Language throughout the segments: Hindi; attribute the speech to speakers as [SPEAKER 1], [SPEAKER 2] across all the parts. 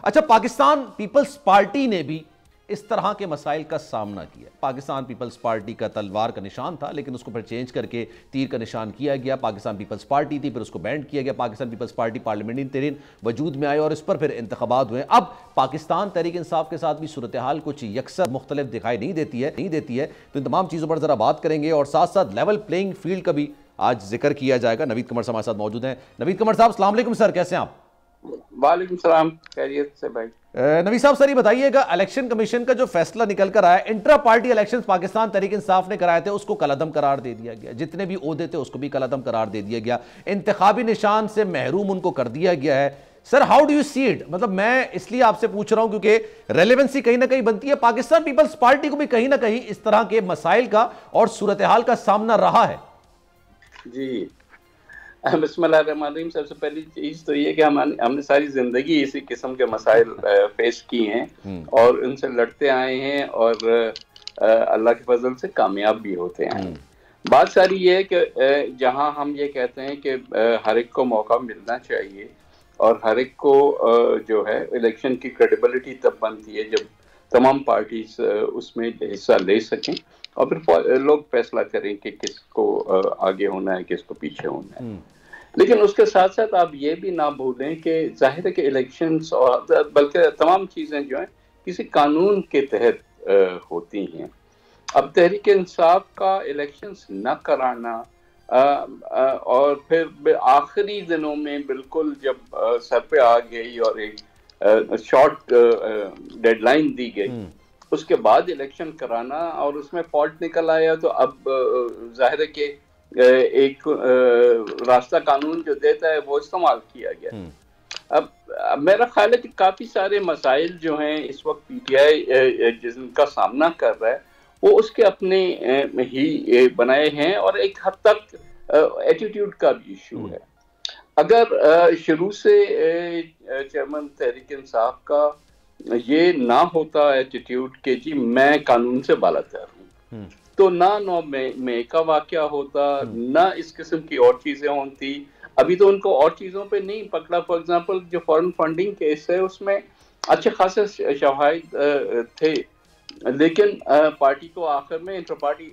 [SPEAKER 1] अच्छा, पाकिस्तान पीपल्स पार्टी ने भी इस तरह के मसाइल का सामना किया। पाकिस्तान पीपल्स पार्टी का तलवार का निशान था, लेकिन उसको फिर चेंज करके तीर का निशान किया गया। पाकिस्तान पीपल्स पार्टी थी, फिर उसको बैंड किया गया। पाकिस्तान पीपल्स पार्टी पार्लियामेंट्री तरीन वजूद में आए और इस पर फिर इंतखाबात हुए। अब पाकिस्तान तहरीक इंसाफ के साथ भी सूरत हाल कुछ यकसर मुख्तलिफ दिखाई नहीं देती है। तो इन तमाम चीज़ों पर ज़रा बात करेंगे और साथ साथ लेवल प्लेइंग फील्ड का भी आज जिक्र किया जाएगा। नवीद कमर साहब हमारे साथ मौजूद हैं। नवीद कमर साहब, अस्सलाम वालेकुम सर, कैसे हैं आप?
[SPEAKER 2] वालेकुम सलाम, खैरियत से भाई।
[SPEAKER 1] नबी साहब, सर ये बताइएगा, इलेक्शन कमीशन का जो फैसला निकल कर आया, intra party election Pakistan Tehreek Insaf ने कराए थे, उसको कलअदम करार दे दिया गया। जितने भी ओहदे थे उसको भी कलअदम करार दे दिया गया। इंतखाबी निशान से महरूम उनको कर दिया गया है। Sir, how do you see it? मतलब मैं इसलिए आपसे पूछ रहा हूं क्योंकि रेलेवेंसी कहीं ना कहीं बनती है। पाकिस्तान पीपल्स पार्टी को भी कहीं ना कहीं इस तरह के मसाइल का और सूरत हाल का सामना रहा है।
[SPEAKER 2] जी, बिस्मिल्लाहिर्रहमानिर्रहीम। सबसे पहली चीज तो ये कि हमने सारी जिंदगी इसी किस्म के मसाइल फेस किए हैं और उनसे लड़ते आए हैं और अल्लाह के फजल से कामयाब भी होते हैं। बात सारी ये है कि जहां हम ये कहते हैं कि हर एक को मौका मिलना चाहिए और हर एक को जो है इलेक्शन की क्रेडिबिलिटी तब बनती है जब तमाम पार्टीज उसमें हिस्सा ले सकें और फिर लोग फैसला करें कि किसको आगे होना है, किसको पीछे होना है। लेकिन उसके साथ साथ आप ये भी ना भूलें कि जाहिर है कि इलेक्शंस और बल्कि तमाम चीज़ें जो हैं किसी कानून के तहत होती हैं। अब तहरीक इंसाफ का इलेक्शंस न कराना और फिर आखिरी दिनों में बिल्कुल जब सर पे आ गई और एक शॉर्ट डेडलाइन दी गई, उसके बाद इलेक्शन कराना और उसमें फॉल्ट निकल आया, तो अब जाहिर है कि एक रास्ता कानून जो देता है वो इस्तेमाल किया गया। अब मेरा ख्याल है कि काफी सारे मसाइल जो हैं इस वक्त पीटीआई जिनका सामना कर रहा है वो उसके अपने ही बनाए हैं और एक हद तक एटीट्यूड का भी इशू है। अगर शुरू से चेयरमैन तहरीक इंसाफ का ये ना होता एटीट्यूड कि जी मैं कानून से बालातर हूँ, तो ना नौ में का वाकया होता, ना इस किस्म की और चीजें होती। अभी तो उनको और चीजों पे नहीं पकड़ा। फॉर एग्जांपल जो फॉरेन फंडिंग केस है उसमें अच्छे खासे शवाहिद थे, लेकिन पार्टी को आखिर में इंटर पार्टी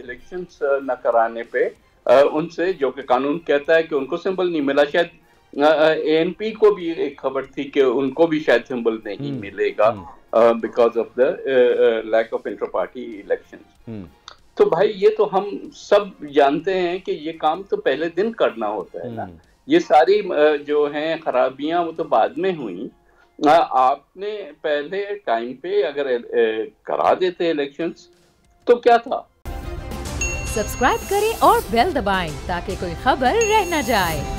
[SPEAKER 2] इलेक्शंस न कराने पे उनसे, जो कि कानून कहता है कि उनको सिंबल नहीं मिला, शायद एएनपी को भी एक खबर थी कि उनको भी शायद सिंबल नहीं मिलेगा because of the lack of inter party election. तो भाई ये तो हम सब जानते हैं कि ये काम तो पहले दिन करना होता है ना। ये सारी जो हैं खराबियां वो तो बाद में हुई। आपने पहले टाइम पे अगर करा देते इलेक्शंस तो क्या था।
[SPEAKER 3] सब्सक्राइब करें और बेल दबाएं ताकि कोई खबर रह न जाए।